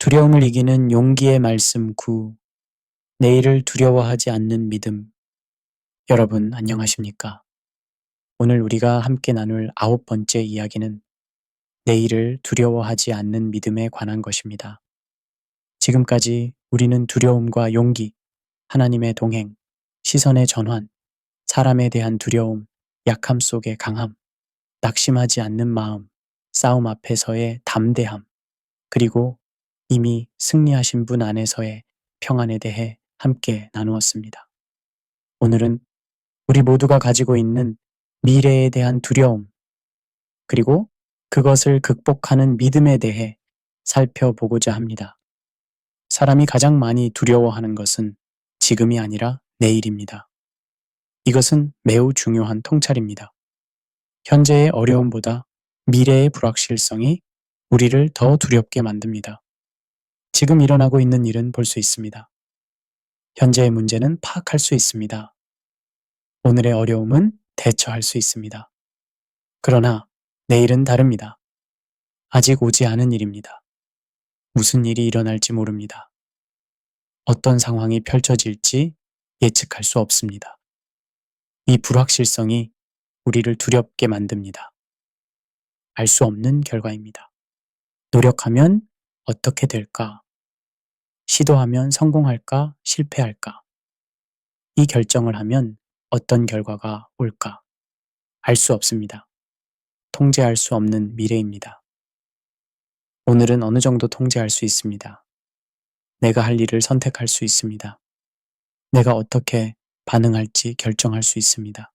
두려움을 이기는 용기의 말씀 9. 내일을 두려워하지 않는 믿음. 여러분, 안녕하십니까? 오늘 우리가 함께 나눌 9번째 이야기는 내일을 두려워하지 않는 믿음에 관한 것입니다. 지금까지 우리는 두려움과 용기, 하나님의 동행, 시선의 전환, 사람에 대한 두려움, 약함 속의 강함, 낙심하지 않는 마음, 싸움 앞에서의 담대함, 그리고 이미 승리하신 분 안에서의 평안에 대해 함께 나누었습니다. 오늘은 우리 모두가 가지고 있는 미래에 대한 두려움, 그리고 그것을 극복하는 믿음에 대해 살펴보고자 합니다. 사람이 가장 많이 두려워하는 것은 지금이 아니라 내일입니다. 이것은 매우 중요한 통찰입니다. 현재의 어려움보다 미래의 불확실성이 우리를 더 두렵게 만듭니다. 지금 일어나고 있는 일은 볼 수 있습니다. 현재의 문제는 파악할 수 있습니다. 오늘의 어려움은 대처할 수 있습니다. 그러나 내일은 다릅니다. 아직 오지 않은 일입니다. 무슨 일이 일어날지 모릅니다. 어떤 상황이 펼쳐질지 예측할 수 없습니다. 이 불확실성이 우리를 두렵게 만듭니다. 알 수 없는 결과입니다. 노력하면 어떻게 될까? 시도하면 성공할까? 실패할까? 이 결정을 하면 어떤 결과가 올까? 알 수 없습니다. 통제할 수 없는 미래입니다. 오늘은 어느 정도 통제할 수 있습니다. 내가 할 일을 선택할 수 있습니다. 내가 어떻게 반응할지 결정할 수 있습니다.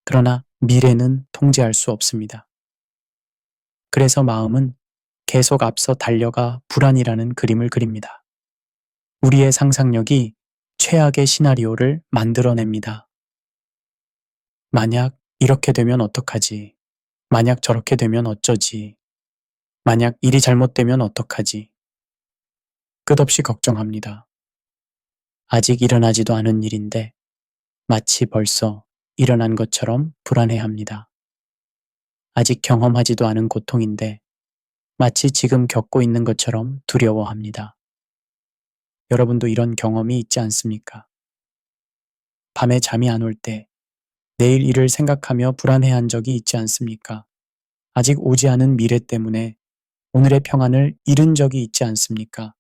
그러나 미래는 통제할 수 없습니다. 그래서 마음은 계속 앞서 달려가 불안이라는 그림을 그립니다. 우리의 상상력이 최악의 시나리오를 만들어냅니다. 만약 이렇게 되면 어떡하지? 만약 저렇게 되면 어쩌지? 만약 일이 잘못되면 어떡하지? 끝없이 걱정합니다. 아직 일어나지도 않은 일인데 마치 벌써 일어난 것처럼 불안해합니다. 아직 경험하지도 않은 고통인데 마치 지금 겪고 있는 것처럼 두려워합니다. 여러분도 이런 경험이 있지 않습니까? 밤에 잠이 안 올 때 내일 일을 생각하며 불안해한 적이 있지 않습니까? 아직 오지 않은 미래 때문에 오늘의 평안을 잃은 적이 있지 않습니까?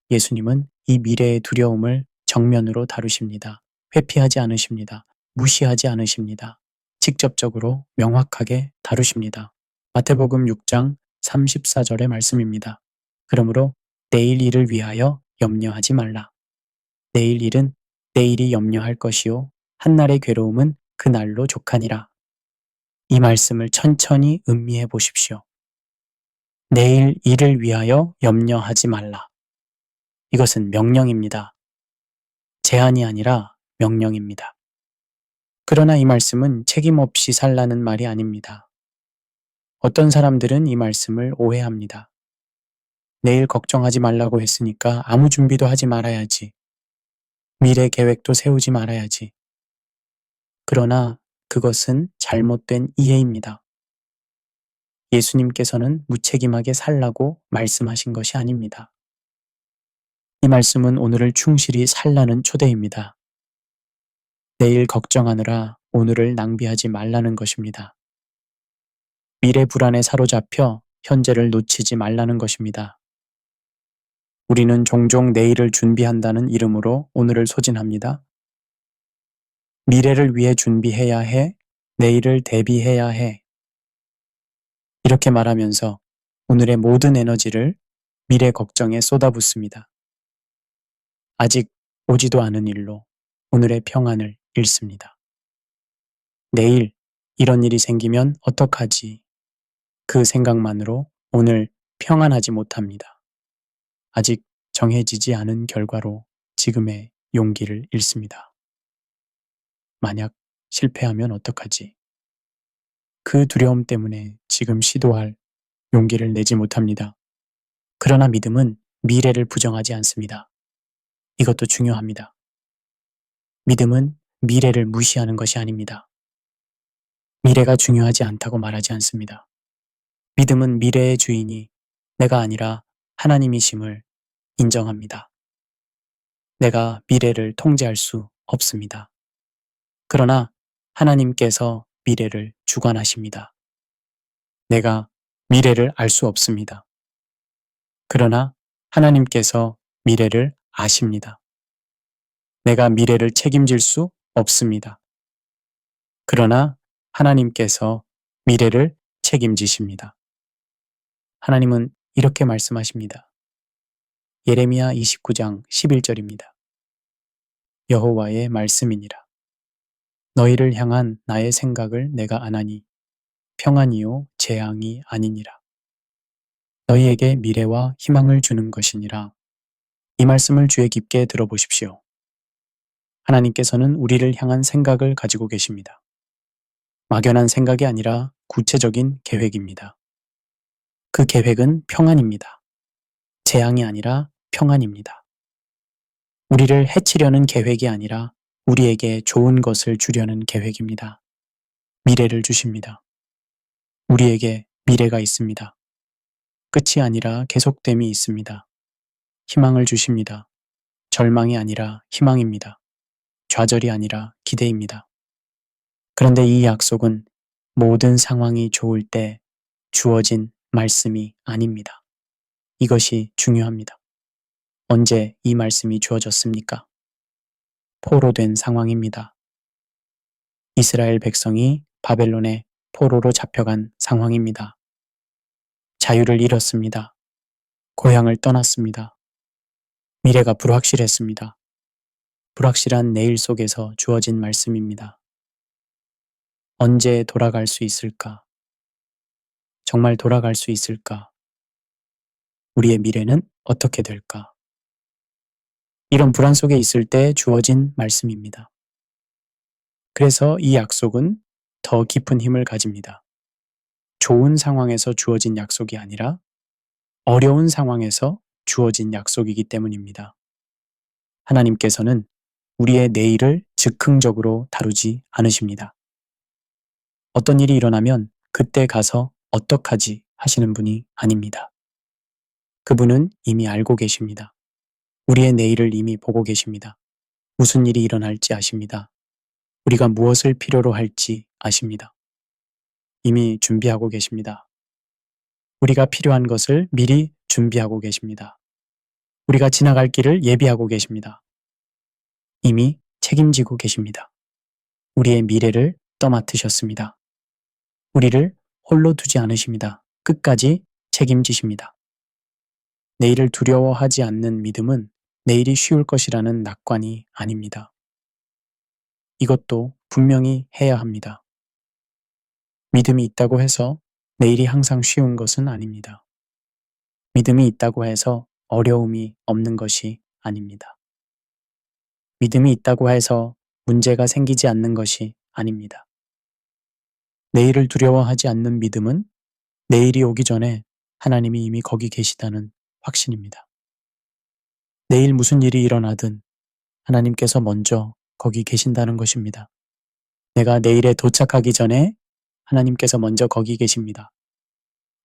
예수님은 이 미래의 두려움을 정면으로 다루십니다. 회피하지 않으십니다. 무시하지 않으십니다. 직접적으로 명확하게 다루십니다. 마태복음 6장 34절의 말씀입니다. 그러므로 내일 일을 위하여 염려하지 말라. 내일 일은 내일이 염려할 것이요 한날의 괴로움은 그날로 족하니라. 이 말씀을 천천히 음미해 보십시오. 내일 일을 위하여 염려하지 말라. 이것은 명령입니다. 제한이 아니라 명령입니다. 그러나 이 말씀은 책임 없이 살라는 말이 아닙니다. 어떤 사람들은 이 말씀을 오해합니다. 내일 걱정하지 말라고 했으니까 아무 준비도 하지 말아야지. 미래 계획도 세우지 말아야지. 그러나 그것은 잘못된 이해입니다. 예수님께서는 무책임하게 살라고 말씀하신 것이 아닙니다. 이 말씀은 오늘을 충실히 살라는 초대입니다. 내일 걱정하느라 오늘을 낭비하지 말라는 것입니다. 미래 불안에 사로잡혀 현재를 놓치지 말라는 것입니다. 우리는 종종 내일을 준비한다는 이름으로 오늘을 소진합니다. 미래를 위해 준비해야 해, 내일을 대비해야 해. 이렇게 말하면서 오늘의 모든 에너지를 미래 걱정에 쏟아붓습니다. 아직 오지도 않은 일로 오늘의 평안을 잃습니다. 내일 이런 일이 생기면 어떡하지? 그 생각만으로 오늘 평안하지 못합니다. 아직 정해지지 않은 결과로 지금의 용기를 잃습니다. 만약 실패하면 어떡하지? 그 두려움 때문에 지금 시도할 용기를 내지 못합니다. 그러나 믿음은 미래를 부정하지 않습니다. 이것도 중요합니다. 믿음은 미래를 무시하는 것이 아닙니다. 미래가 중요하지 않다고 말하지 않습니다. 믿음은 미래의 주인이 내가 아니라 하나님이심을 인정합니다. 내가 미래를 통제할 수 없습니다. 그러나 하나님께서 미래를 주관하십니다. 내가 미래를 알 수 없습니다. 그러나 하나님께서 미래를 아십니다. 내가 미래를 책임질 수 없습니다. 그러나 하나님께서 미래를 책임지십니다. 하나님은 이렇게 말씀하십니다. 예레미야 29장 11절입니다. 여호와의 말씀이니라. 너희를 향한 나의 생각을 내가 아나니 평안이요 재앙이 아니니라. 너희에게 미래와 희망을 주는 것이니라. 이 말씀을 주의 깊게 들어보십시오. 하나님께서는 우리를 향한 생각을 가지고 계십니다. 막연한 생각이 아니라 구체적인 계획입니다. 그 계획은 평안입니다. 재앙이 아니라 평안입니다. 우리를 해치려는 계획이 아니라 우리에게 좋은 것을 주려는 계획입니다. 미래를 주십니다. 우리에게 미래가 있습니다. 끝이 아니라 계속됨이 있습니다. 희망을 주십니다. 절망이 아니라 희망입니다. 좌절이 아니라 기대입니다. 그런데 이 약속은 모든 상황이 좋을 때 주어진 말씀이 아닙니다. 이것이 중요합니다. 언제 이 말씀이 주어졌습니까? 포로된 상황입니다. 이스라엘 백성이 바벨론의 포로로 잡혀간 상황입니다. 자유를 잃었습니다. 고향을 떠났습니다. 미래가 불확실했습니다. 불확실한 내일 속에서 주어진 말씀입니다. 언제 돌아갈 수 있을까? 정말 돌아갈 수 있을까? 우리의 미래는 어떻게 될까? 이런 불안 속에 있을 때 주어진 말씀입니다. 그래서 이 약속은 더 깊은 힘을 가집니다. 좋은 상황에서 주어진 약속이 아니라 어려운 상황에서 주어진 약속이기 때문입니다. 하나님께서는 우리의 내일을 즉흥적으로 다루지 않으십니다. 어떤 일이 일어나면 그때 가서 어떡하지 하시는 분이 아닙니다. 그분은 이미 알고 계십니다. 우리의 내일을 이미 보고 계십니다. 무슨 일이 일어날지 아십니다. 우리가 무엇을 필요로 할지 아십니다. 이미 준비하고 계십니다. 우리가 필요한 것을 미리 준비하고 계십니다. 우리가 지나갈 길을 예비하고 계십니다. 이미 책임지고 계십니다. 우리의 미래를 떠맡으셨습니다. 우리를 홀로 두지 않으십니다. 끝까지 책임지십니다. 내일을 두려워하지 않는 믿음은 내일이 쉬울 것이라는 낙관이 아닙니다. 이것도 분명히 해야 합니다. 믿음이 있다고 해서 내일이 항상 쉬운 것은 아닙니다. 믿음이 있다고 해서 어려움이 없는 것이 아닙니다. 믿음이 있다고 해서 문제가 생기지 않는 것이 아닙니다. 내일을 두려워하지 않는 믿음은 내일이 오기 전에 하나님이 이미 거기 계시다는 확신입니다. 내일 무슨 일이 일어나든 하나님께서 먼저 거기 계신다는 것입니다. 내가 내일에 도착하기 전에 하나님께서 먼저 거기 계십니다.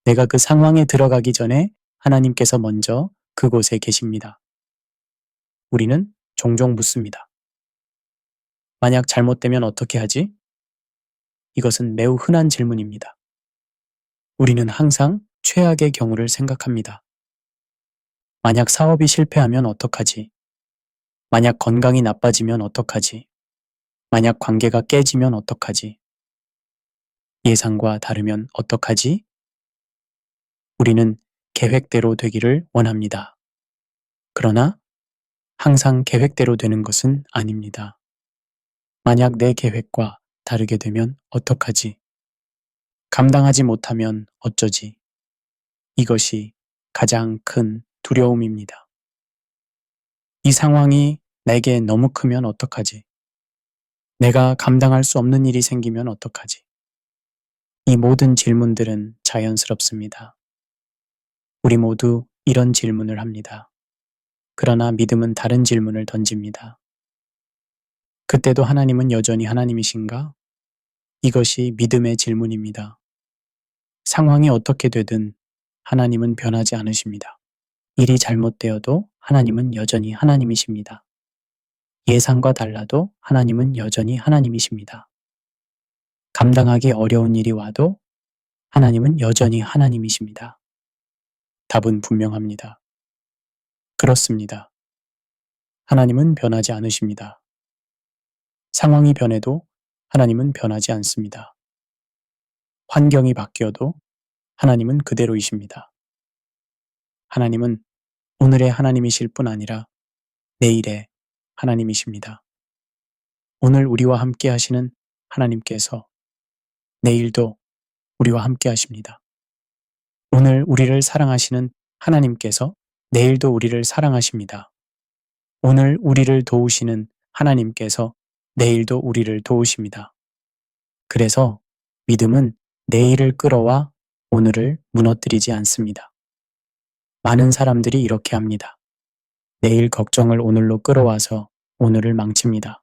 내가 그 상황에 들어가기 전에 하나님께서 먼저 그곳에 계십니다. 우리는 종종 묻습니다. 만약 잘못되면 어떻게 하지? 이것은 매우 흔한 질문입니다. 우리는 항상 최악의 경우를 생각합니다. 만약 사업이 실패하면 어떡하지? 만약 건강이 나빠지면 어떡하지? 만약 관계가 깨지면 어떡하지? 예상과 다르면 어떡하지? 우리는 계획대로 되기를 원합니다. 그러나 항상 계획대로 되는 것은 아닙니다. 만약 내 계획과 다르게 되면 어떡하지? 감당하지 못하면 어쩌지? 이것이 가장 큰 두려움입니다. 이 상황이 내게 너무 크면 어떡하지? 내가 감당할 수 없는 일이 생기면 어떡하지? 이 모든 질문들은 자연스럽습니다. 우리 모두 이런 질문을 합니다. 그러나 믿음은 다른 질문을 던집니다. 그때도 하나님은 여전히 하나님이신가? 이것이 믿음의 질문입니다. 상황이 어떻게 되든 하나님은 변하지 않으십니다. 일이 잘못되어도 하나님은 여전히 하나님이십니다. 예상과 달라도 하나님은 여전히 하나님이십니다. 감당하기 어려운 일이 와도 하나님은 여전히 하나님이십니다. 답은 분명합니다. 그렇습니다. 하나님은 변하지 않으십니다. 상황이 변해도 하나님은 변하지 않습니다. 환경이 바뀌어도 하나님은 그대로이십니다. 하나님은 오늘의 하나님이실 뿐 아니라 내일의 하나님이십니다. 오늘 우리와 함께 하시는 하나님께서 내일도 우리와 함께 하십니다. 오늘 우리를 사랑하시는 하나님께서 내일도 우리를 사랑하십니다. 오늘 우리를 도우시는 하나님께서 내일도 우리를 도우십니다. 그래서 믿음은 내일을 끌어와 오늘을 무너뜨리지 않습니다. 많은 사람들이 이렇게 합니다. 내일 걱정을 오늘로 끌어와서 오늘을 망칩니다.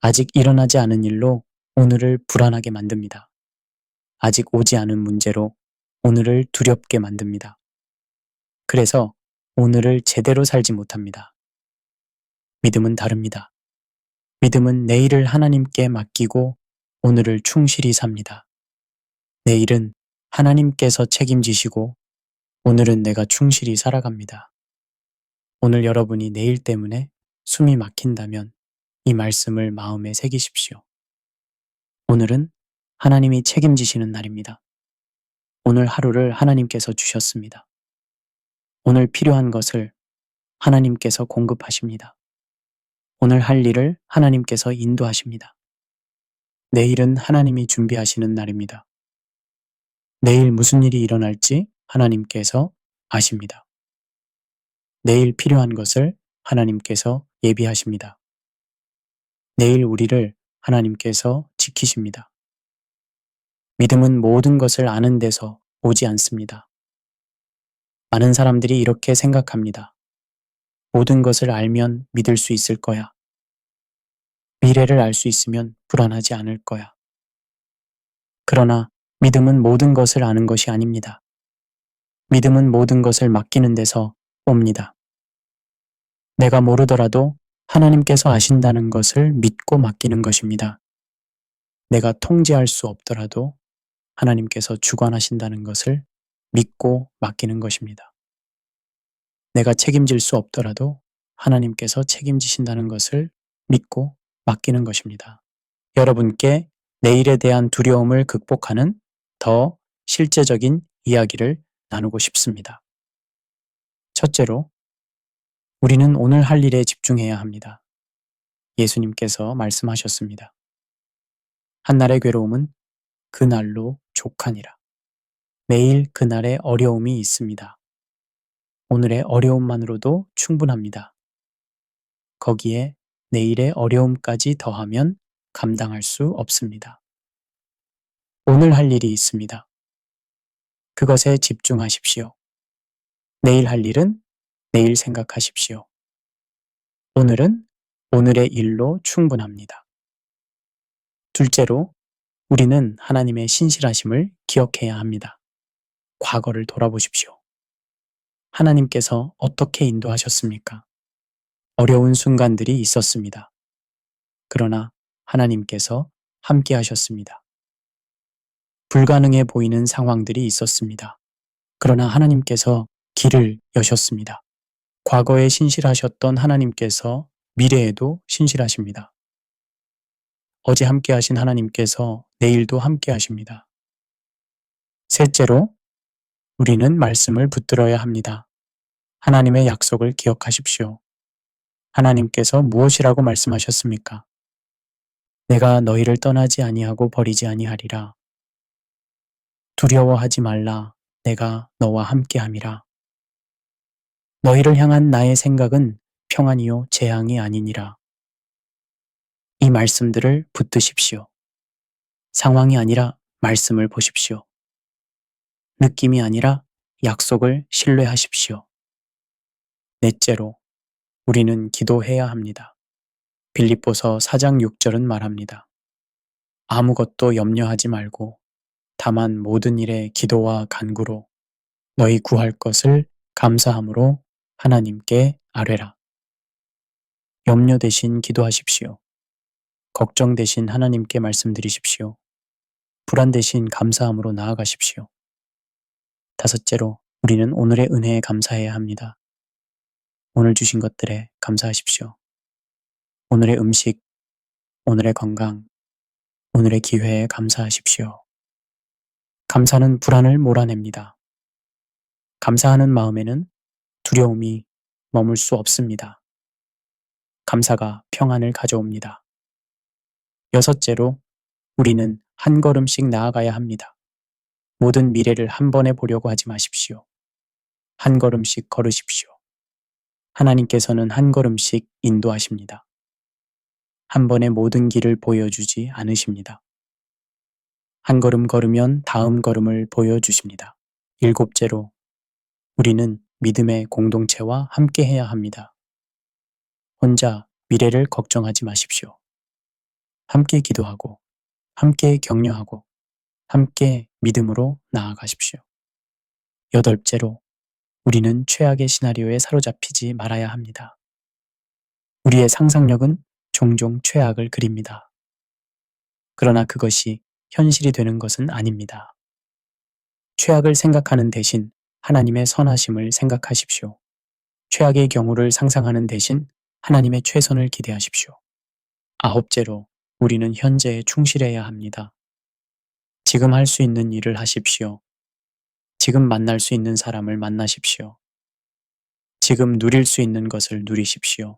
아직 일어나지 않은 일로 오늘을 불안하게 만듭니다. 아직 오지 않은 문제로 오늘을 두렵게 만듭니다. 그래서 오늘을 제대로 살지 못합니다. 믿음은 다릅니다. 믿음은 내일을 하나님께 맡기고 오늘을 충실히 삽니다. 내일은 하나님께서 책임지시고 오늘은 내가 충실히 살아갑니다. 오늘 여러분이 내일 때문에 숨이 막힌다면 이 말씀을 마음에 새기십시오. 오늘은 하나님이 책임지시는 날입니다. 오늘 하루를 하나님께서 주셨습니다. 오늘 필요한 것을 하나님께서 공급하십니다. 오늘 할 일을 하나님께서 인도하십니다. 내일은 하나님이 준비하시는 날입니다. 내일 무슨 일이 일어날지 하나님께서 아십니다. 내일 필요한 것을 하나님께서 예비하십니다. 내일 우리를 하나님께서 지키십니다. 믿음은 모든 것을 아는 데서 오지 않습니다. 많은 사람들이 이렇게 생각합니다. 모든 것을 알면 믿을 수 있을 거야. 미래를 알 수 있으면 불안하지 않을 거야. 그러나 믿음은 모든 것을 아는 것이 아닙니다. 믿음은 모든 것을 맡기는 데서 옵니다. 내가 모르더라도 하나님께서 아신다는 것을 믿고 맡기는 것입니다. 내가 통제할 수 없더라도 하나님께서 주관하신다는 것을 믿고 맡기는 것입니다. 내가 책임질 수 없더라도 하나님께서 책임지신다는 것을 믿고 맡기는 것입니다. 여러분께 내일에 대한 두려움을 극복하는 더 실제적인 이야기를 나누고 싶습니다. 첫째로, 우리는 오늘 할 일에 집중해야 합니다. 예수님께서 말씀하셨습니다. 한날의 괴로움은 그날로 족하니라. 매일 그날의 어려움이 있습니다. 오늘의 어려움만으로도 충분합니다. 거기에 내일의 어려움까지 더하면 감당할 수 없습니다. 오늘 할 일이 있습니다. 그것에 집중하십시오. 내일 할 일은 내일 생각하십시오. 오늘은 오늘의 일로 충분합니다. 둘째로, 우리는 하나님의 신실하심을 기억해야 합니다. 과거를 돌아보십시오. 하나님께서 어떻게 인도하셨습니까? 어려운 순간들이 있었습니다. 그러나 하나님께서 함께 하셨습니다. 불가능해 보이는 상황들이 있었습니다. 그러나 하나님께서 길을 여셨습니다. 과거에 신실하셨던 하나님께서 미래에도 신실하십니다. 어제 함께 하신 하나님께서 내일도 함께 하십니다. 셋째로, 우리는 말씀을 붙들어야 합니다. 하나님의 약속을 기억하십시오. 하나님께서 무엇이라고 말씀하셨습니까? 내가 너희를 떠나지 아니하고 버리지 아니하리라. 두려워하지 말라. 내가 너와 함께함이라. 너희를 향한 나의 생각은 평안이요 재앙이 아니니라. 이 말씀들을 붙드십시오. 상황이 아니라 말씀을 보십시오. 느낌이 아니라 약속을 신뢰하십시오. 넷째로, 우리는 기도해야 합니다. 빌립보서 4장 6절은 말합니다. 아무것도 염려하지 말고 다만 모든 일에 기도와 간구로 너희 구할 것을 감사함으로 하나님께 아뢰라. 염려 대신 기도하십시오. 걱정 대신 하나님께 말씀드리십시오. 불안 대신 감사함으로 나아가십시오. 다섯째로, 우리는 오늘의 은혜에 감사해야 합니다. 오늘 주신 것들에 감사하십시오. 오늘의 음식, 오늘의 건강, 오늘의 기회에 감사하십시오. 감사는 불안을 몰아냅니다. 감사하는 마음에는 두려움이 머물 수 없습니다. 감사가 평안을 가져옵니다. 여섯째로, 우리는 한 걸음씩 나아가야 합니다. 모든 미래를 한 번에 보려고 하지 마십시오. 한 걸음씩 걸으십시오. 하나님께서는 한 걸음씩 인도하십니다. 한 번에 모든 길을 보여주지 않으십니다. 한 걸음 걸으면 다음 걸음을 보여주십니다. 일곱째로, 우리는 믿음의 공동체와 함께 해야 합니다. 혼자 미래를 걱정하지 마십시오. 함께 기도하고, 함께 격려하고, 함께 믿음으로 나아가십시오. 여덟째로, 우리는 최악의 시나리오에 사로잡히지 말아야 합니다. 우리의 상상력은 종종 최악을 그립니다. 그러나 그것이 현실이 되는 것은 아닙니다. 최악을 생각하는 대신 하나님의 선하심을 생각하십시오. 최악의 경우를 상상하는 대신 하나님의 최선을 기대하십시오. 아홉째로, 우리는 현재에 충실해야 합니다. 지금 할 수 있는 일을 하십시오. 지금 만날 수 있는 사람을 만나십시오. 지금 누릴 수 있는 것을 누리십시오.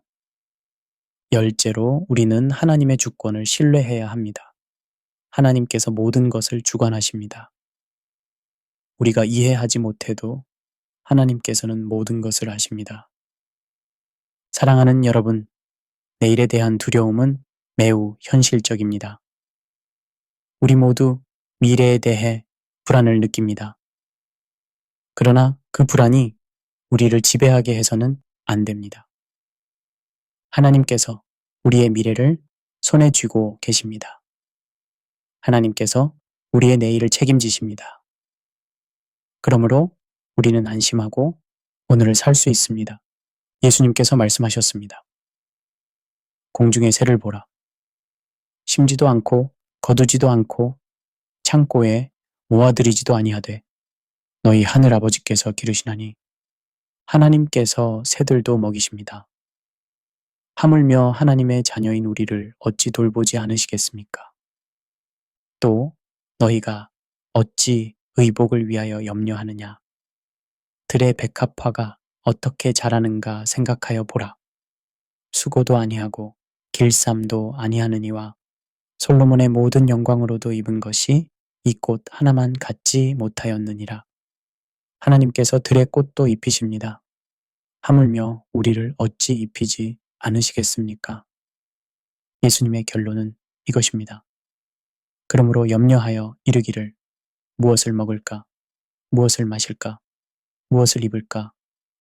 열째로, 우리는 하나님의 주권을 신뢰해야 합니다. 하나님께서 모든 것을 주관하십니다. 우리가 이해하지 못해도 하나님께서는 모든 것을 아십니다. 사랑하는 여러분, 내일에 대한 두려움은 매우 현실적입니다. 우리 모두 미래에 대해 불안을 느낍니다. 그러나 그 불안이 우리를 지배하게 해서는 안 됩니다. 하나님께서 우리의 미래를 손에 쥐고 계십니다. 하나님께서 우리의 내일을 책임지십니다. 그러므로 우리는 안심하고 오늘을 살 수 있습니다. 예수님께서 말씀하셨습니다. 공중의 새를 보라. 심지도 않고 거두지도 않고 창고에 모아들이지도 아니하되 너희 하늘 아버지께서 기르시나니 하나님께서 새들도 먹이십니다. 하물며 하나님의 자녀인 우리를 어찌 돌보지 않으시겠습니까? 또 너희가 어찌 의복을 위하여 염려하느냐? 들의 백합화가 어떻게 자라는가 생각하여 보라. 수고도 아니하고 길쌈도 아니하느니와 솔로몬의 모든 영광으로도 입은 것이 이 꽃 하나만 갖지 못하였느니라. 하나님께서 들의 꽃도 입히십니다. 하물며 우리를 어찌 입히지 않으시겠습니까? 예수님의 결론은 이것입니다. 그러므로 염려하여 이르기를 무엇을 먹을까? 무엇을 마실까? 무엇을 입을까?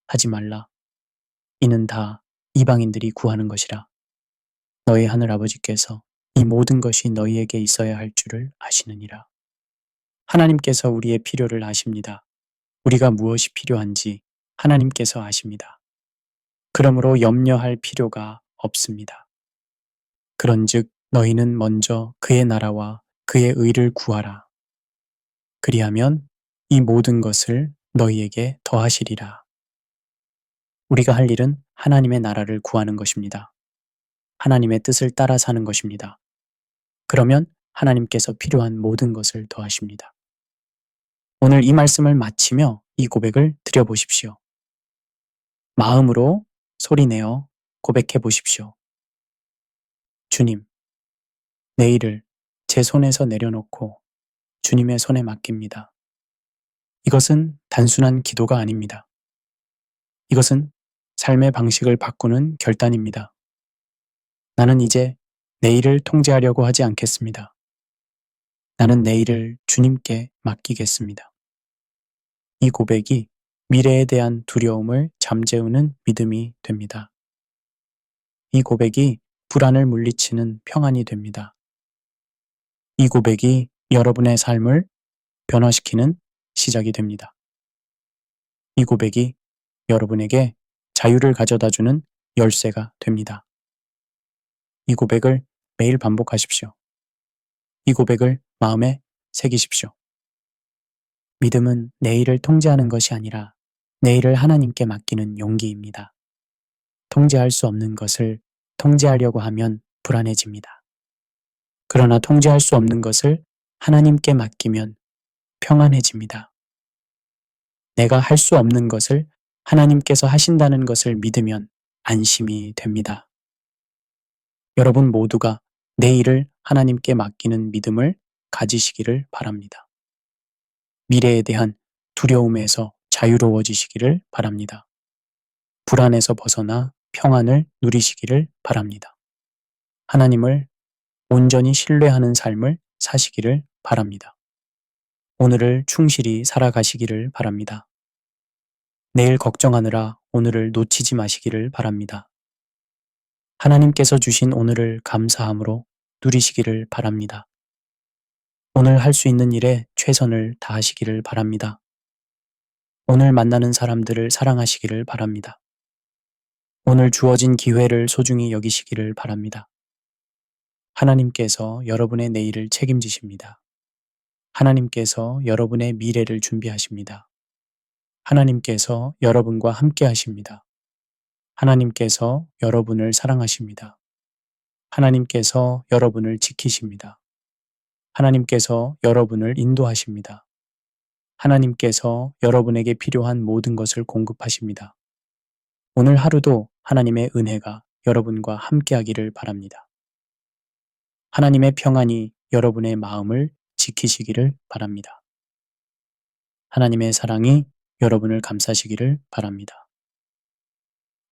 하지 말라. 이는 다 이방인들이 구하는 것이라. 너희 하늘 아버지께서 이 모든 것이 너희에게 있어야 할 줄을 아시느니라. 하나님께서 우리의 필요를 아십니다. 우리가 무엇이 필요한지 하나님께서 아십니다. 그러므로 염려할 필요가 없습니다. 그런즉 너희는 먼저 그의 나라와 그의 의를 구하라. 그리하면 이 모든 것을 너희에게 더하시리라. 우리가 할 일은 하나님의 나라를 구하는 것입니다. 하나님의 뜻을 따라 사는 것입니다. 그러면 하나님께서 필요한 모든 것을 더하십니다. 오늘 이 말씀을 마치며 이 고백을 드려보십시오. 마음으로 소리내어 고백해 보십시오. 주님, 내일을 제 손에서 내려놓고 주님의 손에 맡깁니다. 이것은 단순한 기도가 아닙니다. 이것은 삶의 방식을 바꾸는 결단입니다. 나는 이제 내일을 통제하려고 하지 않겠습니다. 나는 내일을 주님께 맡기겠습니다. 이 고백이 미래에 대한 두려움을 잠재우는 믿음이 됩니다. 이 고백이 불안을 물리치는 평안이 됩니다. 이 고백이 여러분의 삶을 변화시키는 시작이 됩니다. 이 고백이 여러분에게 자유를 가져다 주는 열쇠가 됩니다. 이 고백을 매일 반복하십시오. 이 고백을 마음에 새기십시오. 믿음은 내일을 통제하는 것이 아니라 내일을 하나님께 맡기는 용기입니다. 통제할 수 없는 것을 통제하려고 하면 불안해집니다. 그러나 통제할 수 없는 것을 하나님께 맡기면 평안해집니다. 내가 할 수 없는 것을 하나님께서 하신다는 것을 믿으면 안심이 됩니다. 여러분 모두가 내일을 하나님께 맡기는 믿음을 가지시기를 바랍니다. 미래에 대한 두려움에서 자유로워지시기를 바랍니다. 불안에서 벗어나 평안을 누리시기를 바랍니다. 하나님을 온전히 신뢰하는 삶을 사시기를 바랍니다. 오늘을 충실히 살아가시기를 바랍니다. 내일 걱정하느라 오늘을 놓치지 마시기를 바랍니다. 하나님께서 주신 오늘을 감사함으로 누리시기를 바랍니다. 오늘 할 수 있는 일에 최선을 다하시기를 바랍니다. 오늘 만나는 사람들을 사랑하시기를 바랍니다. 오늘 주어진 기회를 소중히 여기시기를 바랍니다. 하나님께서 여러분의 내일을 책임지십니다. 하나님께서 여러분의 미래를 준비하십니다. 하나님께서 여러분과 함께 하십니다. 하나님께서 여러분을 사랑하십니다. 하나님께서 여러분을 지키십니다. 하나님께서 여러분을 인도하십니다. 하나님께서 여러분에게 필요한 모든 것을 공급하십니다. 오늘 하루도 하나님의 은혜가 여러분과 함께하기를 바랍니다. 하나님의 평안이 여러분의 마음을 지키시기를 바랍니다. 하나님의 사랑이 여러분을 감싸시기를 바랍니다.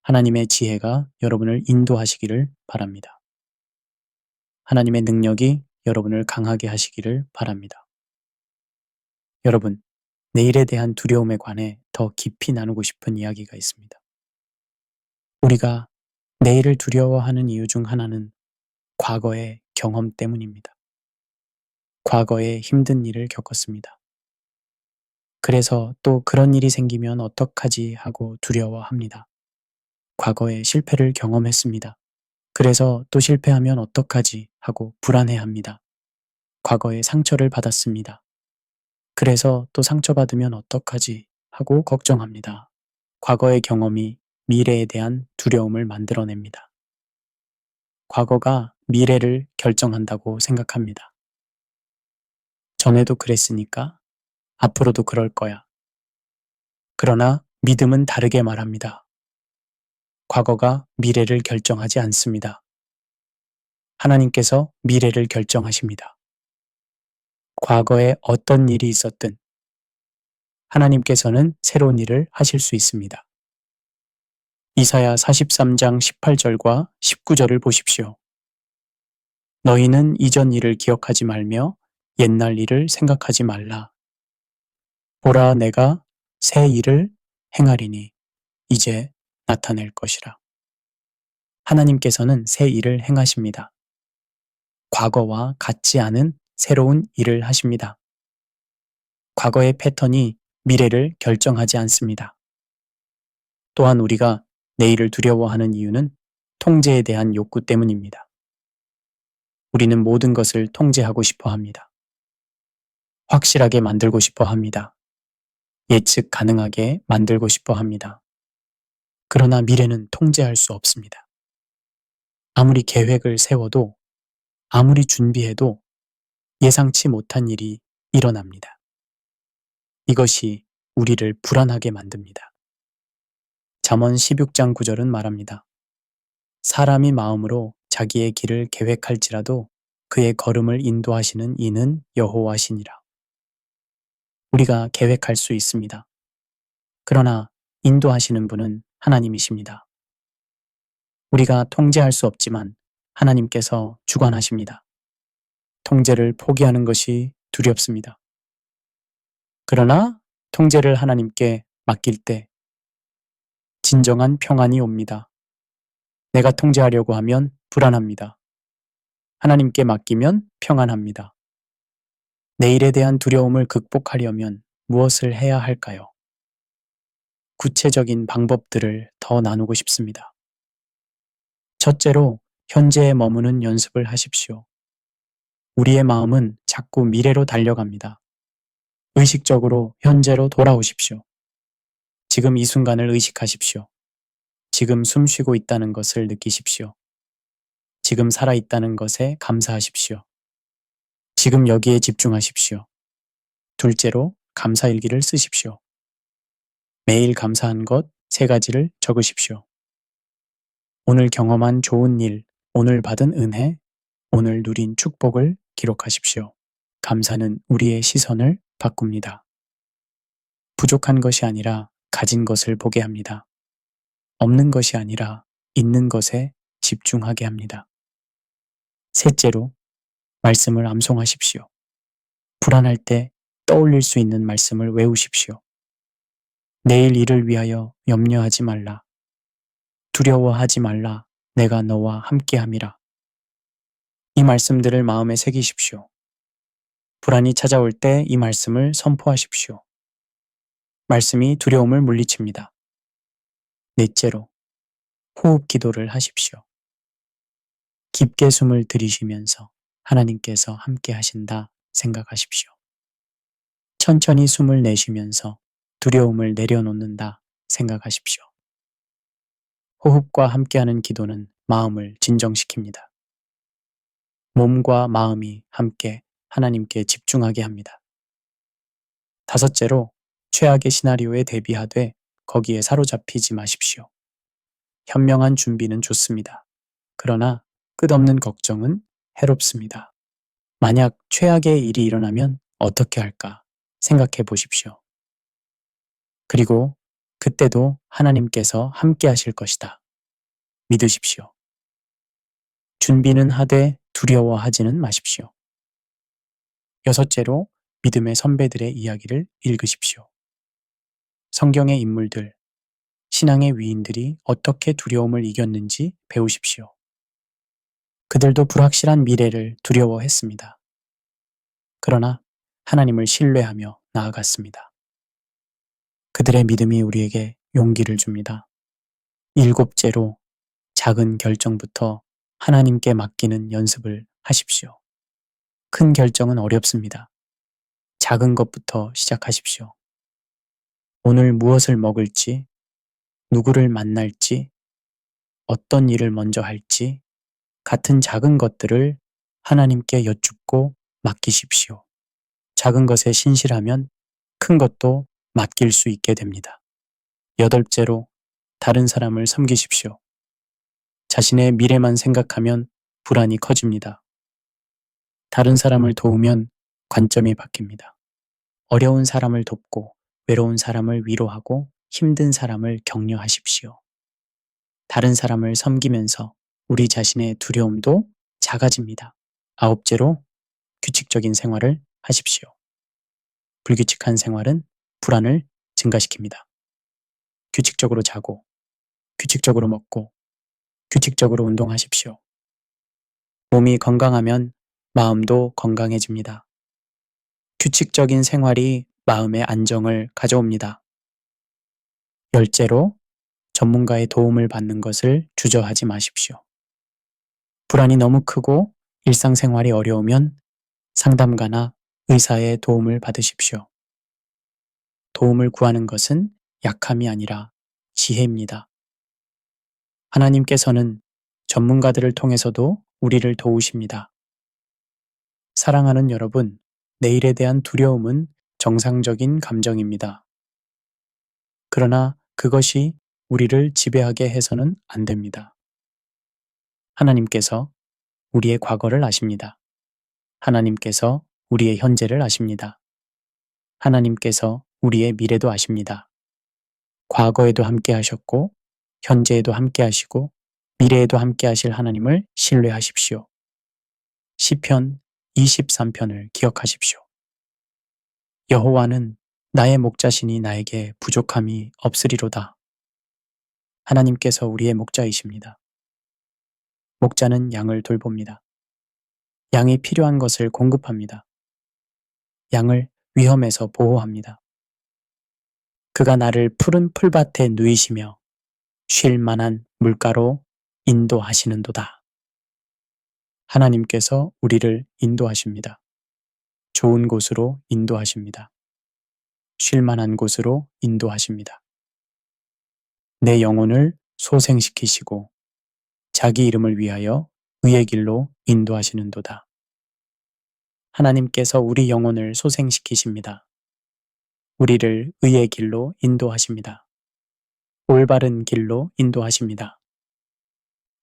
하나님의 지혜가 여러분을 인도하시기를 바랍니다. 하나님의 능력이 여러분을 강하게 하시기를 바랍니다. 여러분, 내일에 대한 두려움에 관해 더 깊이 나누고 싶은 이야기가 있습니다. 우리가 내일을 두려워하는 이유 중 하나는 과거의 경험 때문입니다. 과거에 힘든 일을 겪었습니다. 그래서 또 그런 일이 생기면 어떡하지 하고 두려워합니다. 과거에 실패를 경험했습니다. 그래서 또 실패하면 어떡하지 하고 불안해합니다. 과거에 상처를 받았습니다. 그래서 또 상처받으면 어떡하지 하고 걱정합니다. 과거의 경험이 미래에 대한 두려움을 만들어냅니다. 과거가 미래를 결정한다고 생각합니다. 전에도 그랬으니까 앞으로도 그럴 거야. 그러나 믿음은 다르게 말합니다. 과거가 미래를 결정하지 않습니다. 하나님께서 미래를 결정하십니다. 과거에 어떤 일이 있었든 하나님께서는 새로운 일을 하실 수 있습니다. 이사야 43장 18절과 19절을 보십시오. 너희는 이전 일을 기억하지 말며 옛날 일을 생각하지 말라. 보라, 내가 새 일을 행하리니 이제 나타낼 것이라. 하나님께서는 새 일을 행하십니다. 과거와 같지 않은 새로운 일을 하십니다. 과거의 패턴이 미래를 결정하지 않습니다. 또한 우리가 내일을 두려워하는 이유는 통제에 대한 욕구 때문입니다. 우리는 모든 것을 통제하고 싶어 합니다. 확실하게 만들고 싶어 합니다. 예측 가능하게 만들고 싶어 합니다. 그러나 미래는 통제할 수 없습니다. 아무리 계획을 세워도, 아무리 준비해도 예상치 못한 일이 일어납니다. 이것이 우리를 불안하게 만듭니다. 잠언 16장 9절은 말합니다. 사람이 마음으로 자기의 길을 계획할지라도 그의 걸음을 인도하시는 이는 여호와시니라. 우리가 계획할 수 있습니다. 그러나 인도하시는 분은 하나님이십니다. 우리가 통제할 수 없지만 하나님께서 주관하십니다. 통제를 포기하는 것이 두렵습니다. 그러나 통제를 하나님께 맡길 때 진정한 평안이 옵니다. 내가 통제하려고 하면 불안합니다. 하나님께 맡기면 평안합니다. 내일에 대한 두려움을 극복하려면 무엇을 해야 할까요? 구체적인 방법들을 더 나누고 싶습니다. 첫째로 현재에 머무는 연습을 하십시오. 우리의 마음은 자꾸 미래로 달려갑니다. 의식적으로 현재로 돌아오십시오. 지금 이 순간을 의식하십시오. 지금 숨 쉬고 있다는 것을 느끼십시오. 지금 살아있다는 것에 감사하십시오. 지금 여기에 집중하십시오. 둘째로 감사일기를 쓰십시오. 매일 감사한 것 3가지를 적으십시오. 오늘 경험한 좋은 일, 오늘 받은 은혜, 오늘 누린 축복을 기록하십시오. 감사는 우리의 시선을 바꿉니다. 부족한 것이 아니라 가진 것을 보게 합니다. 없는 것이 아니라 있는 것에 집중하게 합니다. 셋째로 말씀을 암송하십시오. 불안할 때 떠올릴 수 있는 말씀을 외우십시오. 내일 일을 위하여 염려하지 말라. 두려워하지 말라. 내가 너와 함께함이라. 이 말씀들을 마음에 새기십시오. 불안이 찾아올 때 이 말씀을 선포하십시오. 말씀이 두려움을 물리칩니다. 넷째로 호흡 기도를 하십시오. 깊게 숨을 들이쉬면서 하나님께서 함께 하신다 생각하십시오. 천천히 숨을 내쉬면서 두려움을 내려놓는다 생각하십시오. 호흡과 함께하는 기도는 마음을 진정시킵니다. 몸과 마음이 함께 하나님께 집중하게 합니다. 다섯째로 최악의 시나리오에 대비하되 거기에 사로잡히지 마십시오. 현명한 준비는 좋습니다. 그러나 끝없는 걱정은 해롭습니다. 만약 최악의 일이 일어나면 어떻게 할까 생각해 보십시오. 그리고 그때도 하나님께서 함께 하실 것이다. 믿으십시오. 준비는 하되 두려워하지는 마십시오. 여섯째로 믿음의 선배들의 이야기를 읽으십시오. 성경의 인물들, 신앙의 위인들이 어떻게 두려움을 이겼는지 배우십시오. 그들도 불확실한 미래를 두려워했습니다. 그러나 하나님을 신뢰하며 나아갔습니다. 그들의 믿음이 우리에게 용기를 줍니다. 일곱째로 작은 결정부터 하나님께 맡기는 연습을 하십시오. 큰 결정은 어렵습니다. 작은 것부터 시작하십시오. 오늘 무엇을 먹을지, 누구를 만날지, 어떤 일을 먼저 할지, 같은 작은 것들을 하나님께 여쭙고 맡기십시오. 작은 것에 신실하면 큰 것도 맡길 수 있게 됩니다. 여덟째로 다른 사람을 섬기십시오. 자신의 미래만 생각하면 불안이 커집니다. 다른 사람을 도우면 관점이 바뀝니다. 어려운 사람을 돕고 외로운 사람을 위로하고 힘든 사람을 격려하십시오. 다른 사람을 섬기면서 우리 자신의 두려움도 작아집니다. 아홉째로 규칙적인 생활을 하십시오. 불규칙한 생활은 불안을 증가시킵니다. 규칙적으로 자고, 규칙적으로 먹고, 규칙적으로 운동하십시오. 몸이 건강하면 마음도 건강해집니다. 규칙적인 생활이 마음의 안정을 가져옵니다. 열째로 전문가의 도움을 받는 것을 주저하지 마십시오. 불안이 너무 크고 일상생활이 어려우면 상담가나 의사의 도움을 받으십시오. 도움을 구하는 것은 약함이 아니라 지혜입니다. 하나님께서는 전문가들을 통해서도 우리를 도우십니다. 사랑하는 여러분, 내일에 대한 두려움은 정상적인 감정입니다. 그러나 그것이 우리를 지배하게 해서는 안 됩니다. 하나님께서 우리의 과거를 아십니다. 하나님께서 우리의 현재를 아십니다. 하나님께서 우리의 미래도 아십니다. 과거에도 함께 하셨고, 현재에도 함께 하시고, 미래에도 함께 하실 하나님을 신뢰하십시오. 시편 23편을 기억하십시오. 여호와는 나의 목자시니 나에게 부족함이 없으리로다. 하나님께서 우리의 목자이십니다. 목자는 양을 돌봅니다. 양이 필요한 것을 공급합니다. 양을 위험에서 보호합니다. 그가 나를 푸른 풀밭에 누이시며 쉴 만한 물가로 인도하시는도다. 하나님께서 우리를 인도하십니다. 좋은 곳으로 인도하십니다. 쉴 만한 곳으로 인도하십니다. 내 영혼을 소생시키시고 자기 이름을 위하여 의의 길로 인도하시는도다. 하나님께서 우리 영혼을 소생시키십니다. 우리를 의의 길로 인도하십니다. 올바른 길로 인도하십니다.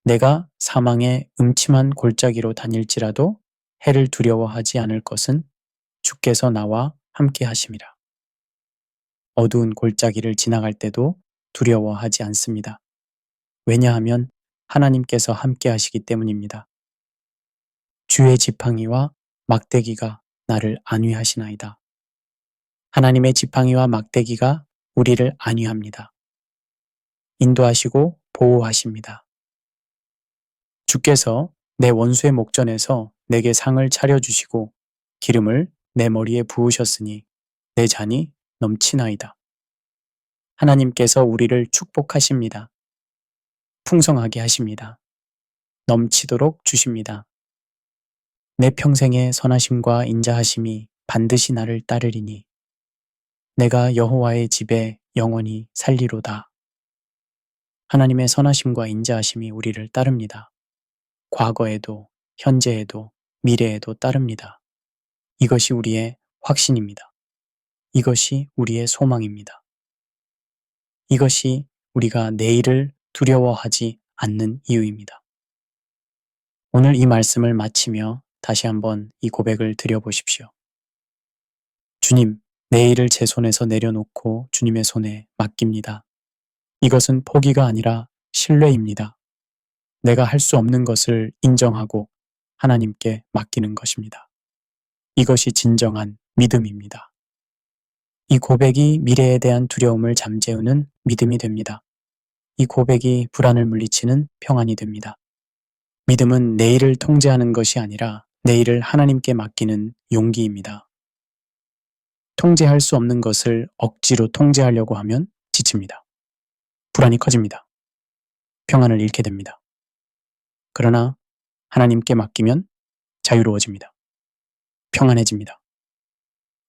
내가 사망의 음침한 골짜기로 다닐지라도 해를 두려워하지 않을 것은 주께서 나와 함께 하심이라. 어두운 골짜기를 지나갈 때도 두려워하지 않습니다. 왜냐하면 하나님께서 함께 하시기 때문입니다. 주의 지팡이와 막대기가 나를 안위하시나이다. 하나님의 지팡이와 막대기가 우리를 안위합니다. 인도하시고 보호하십니다. 주께서 내 원수의 목전에서 내게 상을 차려주시고 기름을 내 머리에 부으셨으니 내 잔이 넘치나이다. 하나님께서 우리를 축복하십니다. 풍성하게 하십니다. 넘치도록 주십니다. 내 평생의 선하심과 인자하심이 반드시 나를 따르리니 내가 여호와의 집에 영원히 살리로다. 하나님의 선하심과 인자하심이 우리를 따릅니다. 과거에도, 현재에도, 미래에도 따릅니다. 이것이 우리의 확신입니다. 이것이 우리의 소망입니다. 이것이 우리가 내일을 두려워하지 않는 이유입니다. 오늘 이 말씀을 마치며 다시 한번 이 고백을 드려보십시오. 주님, 내일을 제 손에서 내려놓고 주님의 손에 맡깁니다. 이것은 포기가 아니라 신뢰입니다. 내가 할 수 없는 것을 인정하고 하나님께 맡기는 것입니다. 이것이 진정한 믿음입니다. 이 고백이 미래에 대한 두려움을 잠재우는 믿음이 됩니다. 이 고백이 불안을 물리치는 평안이 됩니다. 믿음은 내일을 통제하는 것이 아니라 내일을 하나님께 맡기는 용기입니다. 통제할 수 없는 것을 억지로 통제하려고 하면 지칩니다. 불안이 커집니다. 평안을 잃게 됩니다. 그러나 하나님께 맡기면 자유로워집니다. 평안해집니다.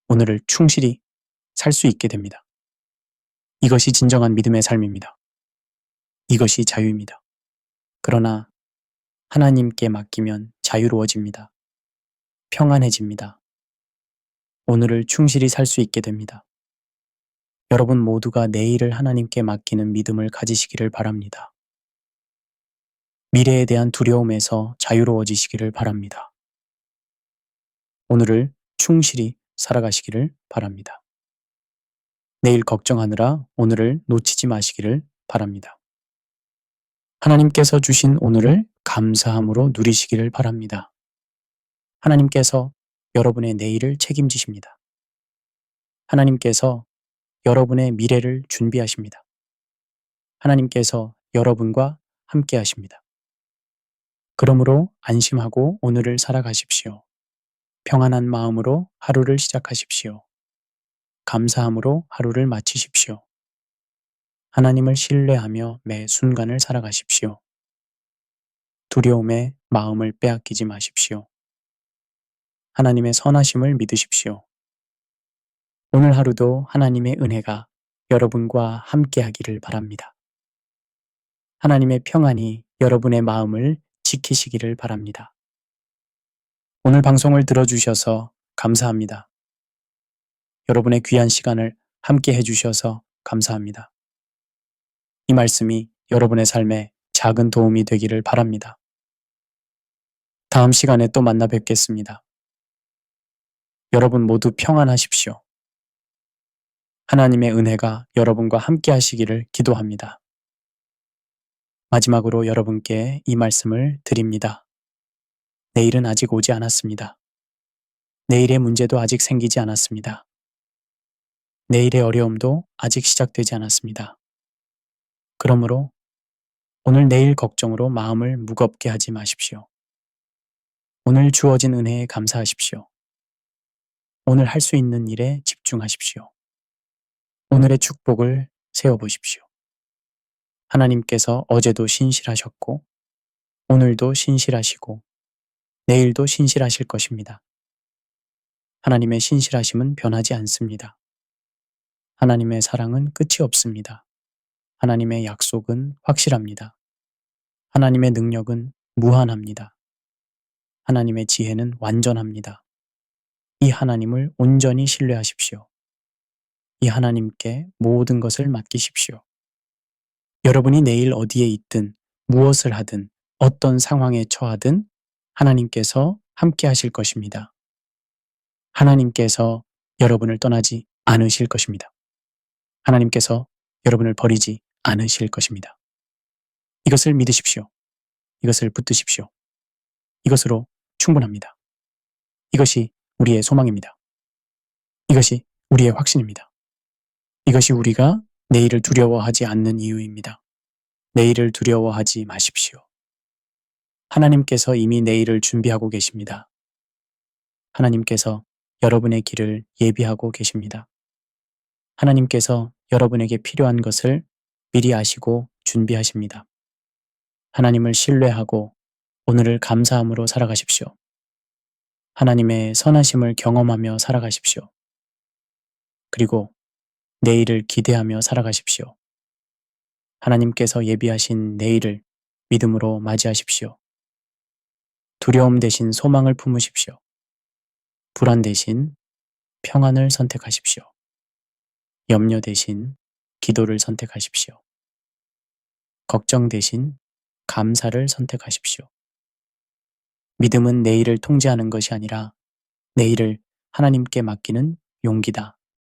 오늘을 충실히 살 수 있게 됩니다. 이것이 진정한 믿음의 삶입니다. 이것이 자유입니다. 그러나 하나님께 맡기면 자유로워집니다. 평안해집니다. 오늘을 충실히 살 수 있게 됩니다. 여러분 모두가 내일을 하나님께 맡기는 믿음을 가지시기를 바랍니다. 미래에 대한 두려움에서 자유로워지시기를 바랍니다. 오늘을 충실히 살아가시기를 바랍니다. 내일 걱정하느라 오늘을 놓치지 마시기를 바랍니다. 하나님께서 주신 오늘을 감사함으로 누리시기를 바랍니다. 하나님께서 여러분의 내일을 책임지십니다. 하나님께서 여러분의 미래를 준비하십니다. 하나님께서 여러분과 함께 하십니다. 그러므로 안심하고 오늘을 살아가십시오. 평안한 마음으로 하루를 시작하십시오. 감사함으로 하루를 마치십시오. 하나님을 신뢰하며 매 순간을 살아가십시오. 두려움에 마음을 빼앗기지 마십시오. 하나님의 선하심을 믿으십시오. 오늘 하루도 하나님의 은혜가 여러분과 함께 하기를 바랍니다. 하나님의 평안이 여러분의 마음을 지키시기를 바랍니다. 오늘 방송을 들어주셔서 감사합니다. 여러분의 귀한 시간을 함께 해주셔서 감사합니다. 이 말씀이 여러분의 삶에 작은 도움이 되기를 바랍니다. 다음 시간에 또 만나 뵙겠습니다. 여러분 모두 평안하십시오. 하나님의 은혜가 여러분과 함께 하시기를 기도합니다. 마지막으로 여러분께 이 말씀을 드립니다. 내일은 아직 오지 않았습니다. 내일의 문제도 아직 생기지 않았습니다. 내일의 어려움도 아직 시작되지 않았습니다. 그러므로 오늘 내일 걱정으로 마음을 무겁게 하지 마십시오. 오늘 주어진 은혜에 감사하십시오. 오늘 할 수 있는 일에 집중하십시오. 오늘의 축복을 세워보십시오. 하나님께서 어제도 신실하셨고, 오늘도 신실하시고, 내일도 신실하실 것입니다. 하나님의 신실하심은 변하지 않습니다. 하나님의 사랑은 끝이 없습니다. 하나님의 약속은 확실합니다. 하나님의 능력은 무한합니다. 하나님의 지혜는 완전합니다. 이 하나님을 온전히 신뢰하십시오. 이 하나님께 모든 것을 맡기십시오. 여러분이 내일 어디에 있든 무엇을 하든 어떤 상황에 처하든 하나님께서 함께 하실 것입니다. 하나님께서 여러분을 떠나지 않으실 것입니다. 하나님께서 여러분을 버리지 않으실 것입니다. 이것을 믿으십시오. 이것을 붙드십시오. 이것으로 충분합니다. 이것이 우리의 소망입니다. 이것이 우리의 확신입니다. 이것이 우리가 내일을 두려워하지 않는 이유입니다. 내일을 두려워하지 마십시오. 하나님께서 이미 내일을 준비하고 계십니다. 하나님께서 여러분의 길을 예비하고 계십니다. 하나님께서 여러분에게 필요한 것을 미리 아시고 준비하십니다. 하나님을 신뢰하고 오늘을 감사함으로 살아가십시오. 하나님의 선하심을 경험하며 살아가십시오. 그리고 내일을 기대하며 살아가십시오. 하나님께서 예비하신 내일을 믿음으로 맞이하십시오. 두려움 대신 소망을 품으십시오. 불안 대신 평안을 선택하십시오. 염려 대신 기도를 선택하십시오. 걱정 대신 감사를 선택하십시오. 믿음은 내일을 통제하는 것이 아니라 내일을 하나님께 맡기는 용기다.